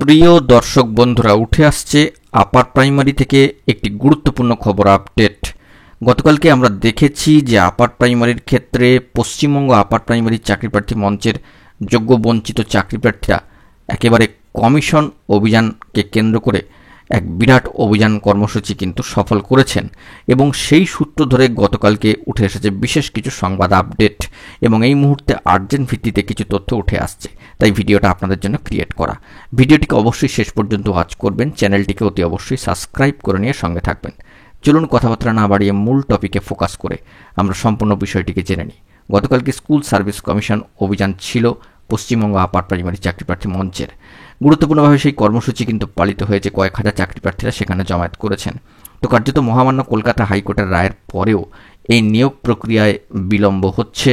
প্রিয় দর্শক বন্ধুরা, উঠে আসছে আপার প্রাইমারি থেকে একটি গুরুত্বপূর্ণ খবর আপডেট। গতকালকে আমরা দেখেছি যে আপার প্রাইমারির ক্ষেত্রে পশ্চিমবঙ্গ আপার প্রাইমারি চাকরি প্রার্থী মঞ্চের যোগ্য বঞ্চিত চাকরি প্রার্থীরা একেবারে কমিশন অভিযানকে কেন্দ্র করে এক বিরাট অভিযান কর্মসূচি কিন্তু সফল করেছেন এবং সেই সূত্র ধরে গতকালকে উঠে এসেছে বিশেষ কিছু সংবাদ আপডেট এবং এই মুহূর্তে আর্জেন্ট ভিত্তিতে কিছু তথ্য উঠে আসছে, তাই ভিডিওটা আপনাদের জন্য ক্রিয়েট করা। ভিডিওটিকে অবশ্যই শেষ পর্যন্ত ওয়াচ করবেন, চ্যানেলটিকে অতি অবশ্যই সাবস্ক্রাইব করে নিয়ে সঙ্গে থাকবেন। চলুন কথাবার্তা না বাড়িয়ে মূল টপিকে ফোকাস করে আমরা সম্পূর্ণ বিষয়টিকে জেনে নিই। গতকালকে স্কুল সার্ভিস কমিশন অভিযান ছিল পশ্চিমবঙ্গ আপার প্রাইমারি চাকরি প্রার্থী মঞ্চের। গুরুত্বপূর্ণভাবে সেই কর্মসূচি কিন্তু পালিত হয়েছে, কয়েক হাজার চাকরি প্রার্থীরা সেখানে জমায়েত করেছেন। তো কার্যত মহামান্য কলকাতা হাইকোর্টের রায়ের পরেও এই নিয়োগ প্রক্রিয়ায় বিলম্ব হচ্ছে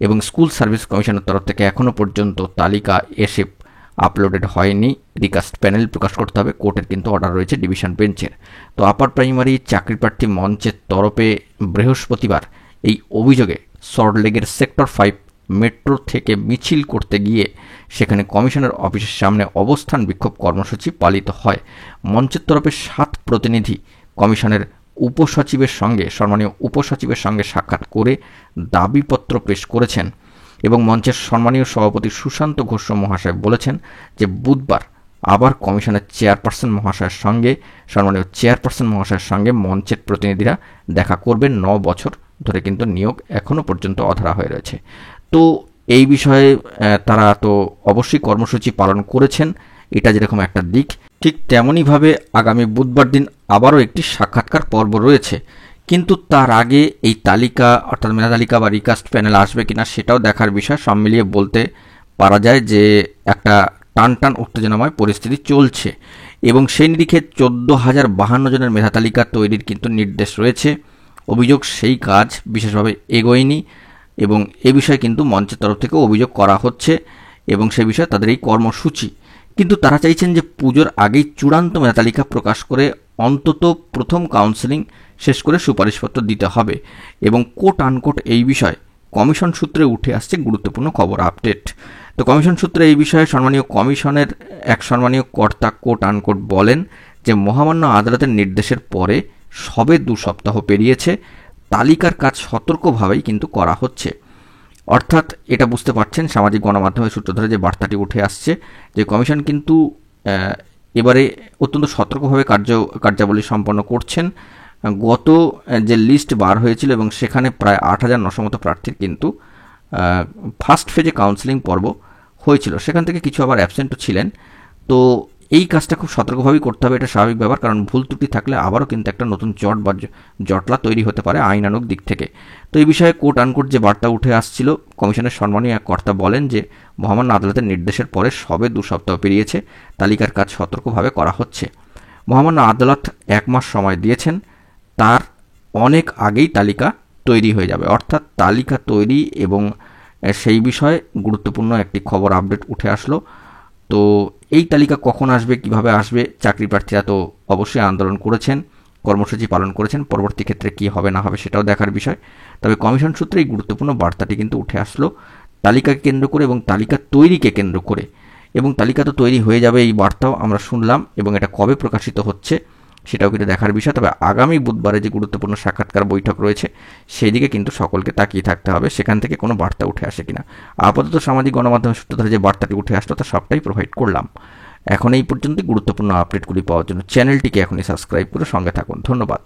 এবং স্কুল সার্ভিস কমিশনের তরফ থেকে এখনও পর্যন্ত তালিকা এসে আপলোডেড হয়নি। রিকাস্ট প্যানেল প্রকাশ করতে হবে, কোর্টের কিন্তু অর্ডার রয়েছে ডিভিশন বেঞ্চের। তো আপার প্রাইমারি চাকরি প্রার্থী মঞ্চের তরফে বৃহস্পতিবার এই অভিযোগে সল্টলেকের সেক্টর 5 মেট্রো থেকে মিছিল করতে গিয়ে সেখানে কমিশনের অফিসের সামনে অবস্থান বিক্ষোভ কর্মসূচি পালিত হয়। মঞ্চের তরফে 7 প্রতিনিধি কমিশনের সম্মানীয় উপসচিবের সঙ্গে সাক্ষাৎ করে দাবিপত্র পেশ করেছেন এবং মঞ্চের সম্মানীয় সভাপতি সুশান্ত ঘোষ মহাশয় বলেছেন যে বুধবার আবার কমিশনের সম্মানীয় চেয়ারপারসন মহাশয়ের সঙ্গে মঞ্চের প্রতিনিধিরা দেখা করবেন। 9 বছর ধরে কিন্তু নিয়োগ এখনও পর্যন্ত অধরা হয়ে রয়েছে। তো এই বিষয়ে তারা তো অবশ্যই কর্মসূচি পালন করেছেন, এটা যেরকম একটা দিক, ঠিক তেমনইভাবে আগামী বুধবার দিন আবারও একটি সাক্ষাৎকার পর্ব রয়েছে। কিন্তু তার আগে এই তালিকা অর্থাৎ মেধা তালিকা বা রিকাস্ট প্যানেল আসবে কিনা সেটাও দেখার বিষয়। সব মিলিয়ে বলতে পারা যায় যে একটা টান উত্তেজনাময় পরিস্থিতি চলছে এবং সেই নিরিখে 14,052 জনের মেধা তালিকা তৈরির কিন্তু নির্দেশ রয়েছে। অভিযোগ সেই কাজ বিশেষভাবে এগোয়নি এবং এ বিষয়ে কিন্তু মঞ্চের তরফ থেকে অভিযোগ করা হচ্ছে এবং সে বিষয়ে তাদের এই কর্মসূচি। কিন্তু তারা চাইছেন যে পুজোর আগেই চূড়ান্ত মেধা তালিকা প্রকাশ করে অন্তত প্রথম কাউন্সেলিং শেষ করে সুপারিশপত্র দিতে হবে এবং কোট আনকোট এই বিষয়ে কমিশন সূত্রে উঠে আসছে গুরুত্বপূর্ণ খবর আপডেট। তো কমিশন সূত্রে এই বিষয়ে সম্মানীয় কমিশনের এক সম্মানীয় কর্তা কোট আনকোট বলেন যে মহামান্য আদালতের নির্দেশের পরে সবে 2 সপ্তাহ পেরিয়েছে, তালিকার কাজ সতর্কভাবেই কিন্তু করা হচ্ছে। অর্থাৎ এটা বুঝতে পারছেন সামাজিক গণমাধ্যমের সূত্র ধরে যে বার্তাটি উঠে আসছে যে কমিশন কিন্তু এবারে অত্যন্ত সতর্কভাবে কার্যাবলী সম্পন্ন করছেন। গত যে লিস্ট বার হয়েছিল এবং সেখানে প্রায় 8,900 মতো প্রার্থীর কিন্তু ফার্স্ট ফেজে কাউন্সেলিং পর্ব হয়েছিল, সেখান থেকে কিছু আবার অ্যাবসেন্টও ছিলেন। তো এই কাজটা খুব সতর্কভাবেই করতে হবে, এটা স্বাভাবিক ব্যাপার, কারণ ভুল ত্রুটি থাকলে আবারও কিন্তু একটা নতুন জট বা জটলা তৈরি হতে পারে আইনানুগ দিক থেকে। তো এই বিষয়ে কোট আনকোট যে বার্তা উঠে আসছিল, কমিশনের সম্মানীয় এক কর্তা বলেন যে মহামান্য আদালতের নির্দেশের পরে সবে 2 সপ্তাহ পেরিয়েছে, তালিকার কাজ সতর্কভাবে করা হচ্ছে। মহামান্য আদালত 1 মাস সময় দিয়েছেন, তার অনেক আগেই তালিকা তৈরি হয়ে যাবে। অর্থাৎ তালিকা তৈরি এবং সেই বিষয়ে গুরুত্বপূর্ণ একটি খবর আপডেট উঠে আসলো। তো এই তালিকা কখন আসবে, কিভাবে আসবে, চাকরি প্রার্থীরা তো অবশ্যই আন্দোলন করেছেন, কর্মসূচি পালন করেছেন, পরবর্তী ক্ষেত্রে কী হবে না হবে সেটাও দেখার বিষয়। তবে কমিশন সূত্রে এই গুরুত্বপূর্ণ বার্তাটি কিন্তু উঠে আসলো তালিকাকে কেন্দ্র করে এবং তালিকা তৈরিকে কেন্দ্র করে। এবং তালিকা তো তৈরি হয়ে যাবে এই বার্তাও আমরা শুনলাম এবং এটা কবে প্রকাশিত হচ্ছে সেটাও কিন্তু দেখার বিষয়। তবে আগামী বুধবারে যে গুরুত্বপূর্ণ সাক্ষাৎকার বৈঠক রয়েছে সেই দিকে কিন্তু সকলকে তাকিয়ে থাকতে হবে, সেখান থেকে কোনো বার্তা উঠে আসে কিনা। আপাতত সামাজিক গণমাধ্যমের সূত্র ধরে যে বার্তাটি উঠে আসলো তা সবটাই প্রোভাইড করলাম। এখন এই পর্যন্ত গুরুত্বপূর্ণ আপডেটগুলি পাওয়ার জন্য চ্যানেলটিকে এখনই সাবস্ক্রাইব করে সঙ্গে থাকুন। ধন্যবাদ।